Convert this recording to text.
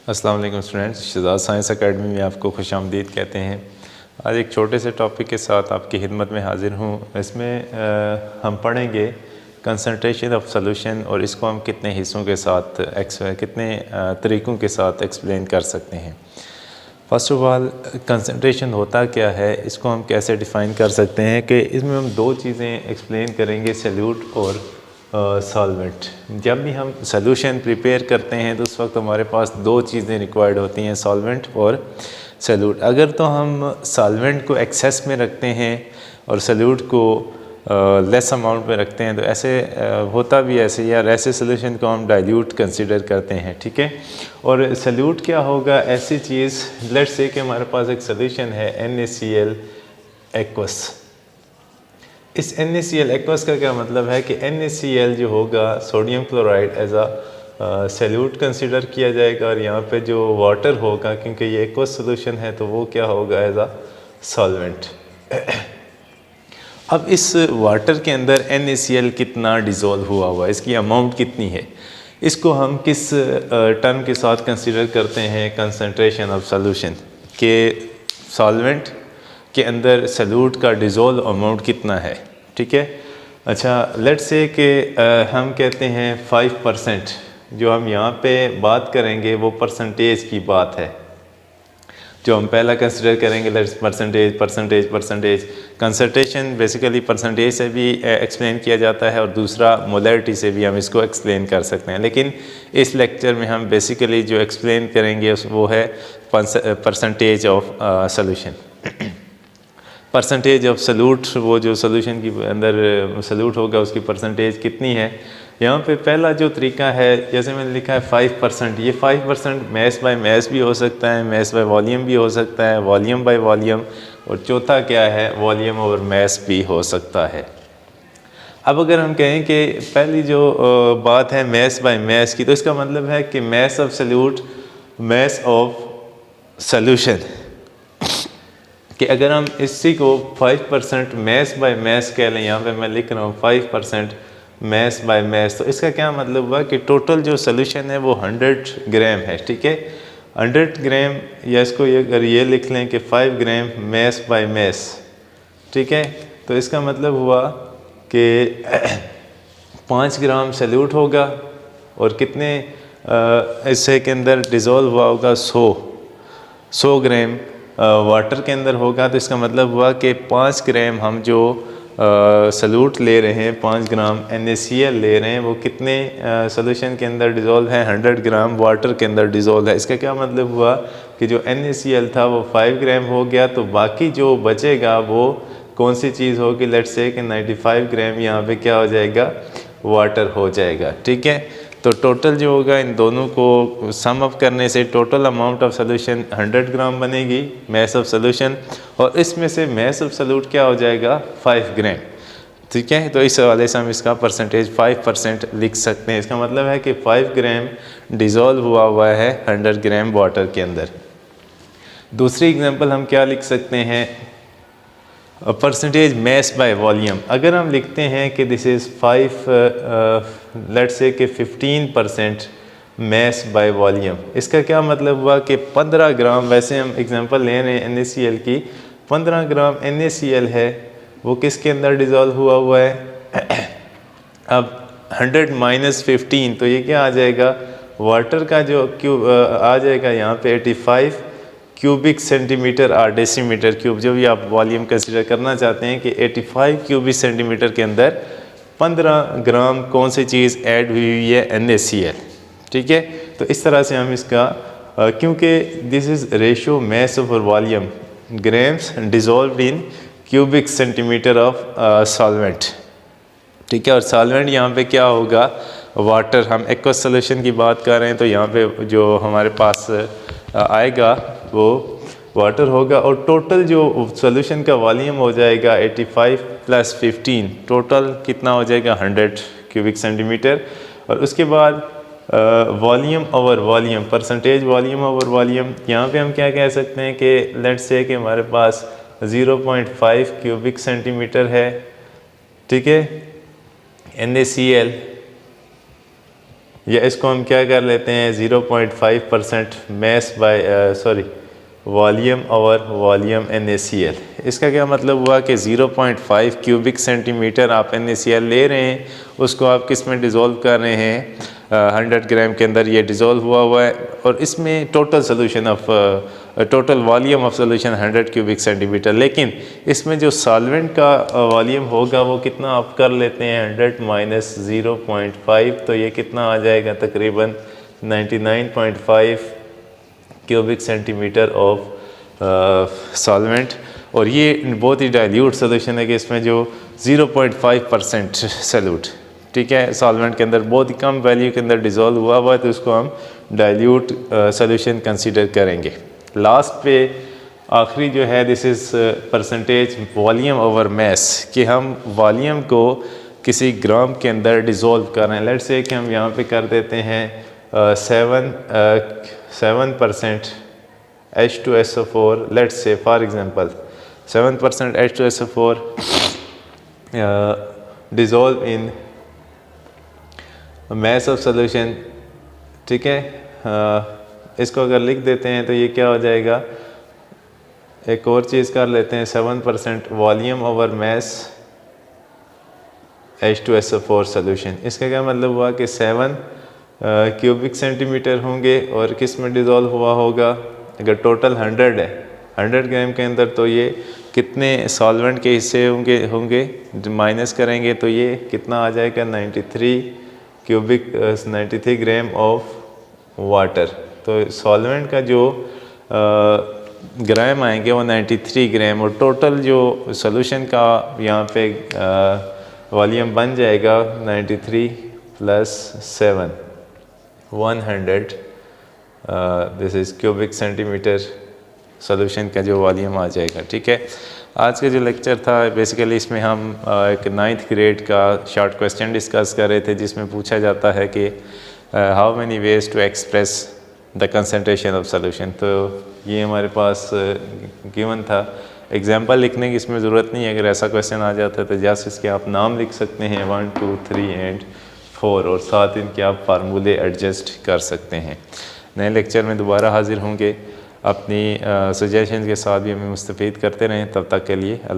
अस्सलाम वालेकुम students, Shahzad science academy में आपको खुशामदीद कहते हैं। आज एक छोटे से टॉपिक के साथ आपकी खिदमत में हाज़िर हूँ। इसमें हम पढ़ेंगे कंसंट्रेशन ऑफ सॉल्यूशन और इसको हम कितने हिस्सों के साथ कितने तरीक़ों के साथ एक्सप्लेन कर सकते हैं। फ़र्स्ट ऑफ़ ऑल कंसंट्रेशन होता क्या है, इसको हम कैसे डिफ़ाइन कर सकते हैं कि इसमें हम दो चीज़ें एक्सप्लेन करेंगे, सॉल्यूट और सॉल्वेंट। जब भी हम सॉल्यूशन प्रिपेयर करते हैं तो उस वक्त हमारे पास दो चीज़ें रिक्वायर्ड होती हैं, सॉल्वेंट और सॉल्यूट। अगर तो हम सॉल्वेंट को एक्सेस में रखते हैं और सॉल्यूट को लेस अमाउंट में रखते हैं तो ऐसे होता भी ऐसे, या ऐसे सॉल्यूशन को हम डाइल्यूट कंसिडर करते हैं, ठीक है। और सॉल्यूट क्या होगा, ऐसी चीज़, लेट्स से कि हमारे पास एक सॉल्यूशन है NaCl एक्वस। इस NaCl एक्वस का क्या मतलब है कि NaCl जो होगा सोडियम क्लोराइड एज आ सॉल्यूट कंसिडर किया जाएगा, और यहाँ पे जो वाटर होगा, क्योंकि ये एक्वस सॉल्यूशन है, तो वो क्या होगा एज आ सॉल्वेंट। अब इस वाटर के अंदर NaCl कितना डिज़ोल्व हुआ, इसकी अमाउंट कितनी है, इसको हम किस टर्म के साथ कंसिडर करते हैं, कंसंट्रेशन ऑफ सॉल्यूशन के सॉल्वेंट के अंदर सॉल्यूट का डिज़ोल्व अमाउंट कितना है, ठीक है। अच्छा, लेट्स से कि हम कहते हैं 5%, जो हम यहाँ पे बात करेंगे वो परसेंटेज की बात है। जो हम पहला कंसिडर करेंगे, let's percentage concentration basically percentage से भी एक्सप्लेन किया जाता है और दूसरा मोलैरिटी से भी हम इसको एक्सप्लेन कर सकते हैं, लेकिन इस लेक्चर में हम बेसिकली जो एक्सप्लेन करेंगे वो है percentage of solution. Percentage of solute, वो जो सॉल्यूशन की अंदर सॉल्यूट होगा उसकी परसेंटेज कितनी है। यहाँ पे पहला जो तरीका है, जैसे मैंने लिखा है 5%, ये 5% मैस बाय मैस भी हो सकता है, मैस बाय वॉल्यूम भी हो सकता है, वॉल्यूम बाय वॉल्यूम, और चौथा क्या है, वॉल्यूम ओवर मैस भी हो सकता है। अब अगर हम कहें कि पहली जो बात है मैस बाय मैस की, तो इसका मतलब है कि mass of solute, mass of solution, कि अगर हम इसी को 5% मैस बाय मैस कह लें, यहाँ पे मैं लिख रहा हूँ 5% मैस बाय मैस, तो इसका क्या मतलब हुआ कि टोटल जो सॉल्यूशन है वो 100 ग्राम है, ठीक है। 100 ग्राम, या इसको अगर ये लिख लें कि 5 ग्राम मैस बाय मैस, ठीक है, तो इसका मतलब हुआ कि 5 ग्राम सॉल्यूट होगा और कितने इससे के अंदर डिज़ोल्व हुआ होगा 100 ग्राम वाटर के अंदर होगा। तो इसका मतलब हुआ कि 5 ग्राम हम जो सॉल्यूट ले रहे हैं, 5 ग्राम NaCl ले रहे हैं, वो कितने सॉल्यूशन के अंदर डिज़ोल्व है, 100 ग्राम वाटर के अंदर डिज़ोल्व है। इसका क्या मतलब हुआ कि जो NaCl था वो 5 ग्राम हो गया, तो बाकी जो बचेगा वो कौन सी चीज़ होगी, लेट्स से कि 95 ग्राम यहाँ पे क्या हो जाएगा, वाटर हो जाएगा, ठीक है। तो टोटल जो होगा इन दोनों को सम अप करने से टोटल अमाउंट ऑफ सॉल्यूशन 100 ग्राम बनेगी, मैस ऑफ सॉल्यूशन, और इसमें से मैस ऑफ सॉल्यूट क्या हो जाएगा, 5 ग्राम, ठीक है। तो इस हवाले से हम इसका परसेंटेज 5% लिख सकते हैं। इसका मतलब है कि 5 ग्राम डिज़ोल्व हुआ है 100 ग्राम वाटर के अंदर। दूसरी एग्जांपल हम क्या लिख सकते हैं, परसेंटेज मैस बाय वॉल्यूम। अगर हम लिखते हैं कि दिस इज़ 5 लेट्स से कि 15% मैस बाय वॉल्यूम, इसका क्या मतलब हुआ कि 15 ग्राम, वैसे हम एग्जांपल ले रहे हैं NaCl की, 15 ग्राम NaCl है, वो किसके अंदर डिज़ोल्व हुआ है। अब 100 माइनस 15, तो ये क्या आ जाएगा, वाटर का जो क्यूब आ जाएगा यहाँ पे 85 क्यूबिक सेंटीमीटर और डेसीमीटर क्यूब, जो भी आप वॉल्यूम कंसिडर करना चाहते हैं, कि 85 क्यूबिक सेंटीमीटर के अंदर 15 ग्राम कौन सी चीज़ ऐड हुई है, NaCl, ठीक है। तो इस तरह से हम इसका क्योंकि this is ratio mass over volume, grams dissolved in cubic centimetre of solvent, ठीक है। और सॉल्वेंट यहाँ पे क्या होगा, वाटर। हम एक्वस सॉल्यूशन की बात कर रहे हैं, तो यहाँ पे जो हमारे पास आएगा वो वाटर होगा, और टोटल जो सॉल्यूशन का वॉल्यूम हो जाएगा 85 + 15, टोटल कितना हो जाएगा 100 क्यूबिक सेंटीमीटर। और उसके बाद volume over volume, percentage volume over volume, यहाँ पे हम क्या कह सकते हैं कि लेट्स से कि हमारे पास 0.5 क्यूबिक सेंटीमीटर है, ठीक है, NaCl या इसको हम क्या कर लेते हैं 0.5% mass by volume over volume NaCl। इसका क्या मतलब हुआ कि 0.5 क्यूबिक सेंटीमीटर आप NaCl ले रहे हैं, उसको आप किस में डिज़ोल्व कर रहे हैं 100 ग्राम के अंदर ये डिज़ोल्व हुआ है, और इसमें total solution of total volume of solution 100 cubic centimetre. लेकिन इसमें जो सॉल्वेंट का वॉल्यूम होगा वो कितना आप कर लेते हैं 100 माइनस 0.5, तो ये कितना आ जाएगा तकरीबन 99.5 क्यूबिक सेंटीमीटर ऑफ सॉल्वेंट। और ये बहुत ही डाइल्यूट सोल्यूशन है कि इसमें जो 0.5% सॉल्यूट, ठीक है, सॉल्वेंट के अंदर बहुत ही कम वैल्यू के अंदर डिज़ोल्व हुआ है, तो उसको हम डाइल्यूट सोल्यूशन कंसीडर करेंगे। लास्ट पे आखिरी जो है this is percentage volume over mass, कि हम वॉल्यूम को किसी ग्राम के अंदर डिज़ोल्व कर रहे हैं। लेट्स से कि हम यहाँ पे कर देते हैं 7% H2SO4, let's say for example 7% H2SO4 dissolve in mass of solution, ठीक है। इसको अगर लिख देते हैं तो ये क्या हो जाएगा, एक और चीज़ कर लेते हैं 7% volume over mess H2SO4 solution. इसका क्या मतलब हुआ कि 7 क्यूबिक सेंटीमीटर होंगे और किस में डिज़ोल्व हुआ होगा, अगर टोटल 100 है 100 ग्राम के अंदर, तो ये कितने सॉल्वेंट के हिस्से होंगे माइनस करेंगे तो ये कितना आ जाएगा 93 ग्राम ऑफ वाटर। तो सॉल्वेंट का जो ग्राम आएंगे वो 93 ग्राम, और टोटल जो सोल्यूशन का यहाँ पे वॉल्यूम बन जाएगा 93 plus 7 100 this is cubic centimetre solution का जो वॉल्यूम आ जाएगा, ठीक है। आज का जो लेक्चर था बेसिकली इसमें हम एक 9th ग्रेड का शॉर्ट क्वेश्चन डिस्कस कर रहे थे, जिसमें पूछा जाता है कि how many ways to express the concentration of solution. तो ये हमारे पास गिवन था। एग्जांपल लिखने की इसमें ज़रूरत नहीं है, अगर ऐसा क्वेश्चन आ जाता है तो जस्ट इसके आप नाम लिख सकते हैं 1 2 3 एंड 4, और साथ इनके आप फार्मूले एडजस्ट कर सकते हैं। नए लेक्चर में दोबारा हाजिर होंगे, अपनी सजेशन के साथ भी हमें मुस्तफ़ीद करते रहें। तब तक के लिए अल्लाह।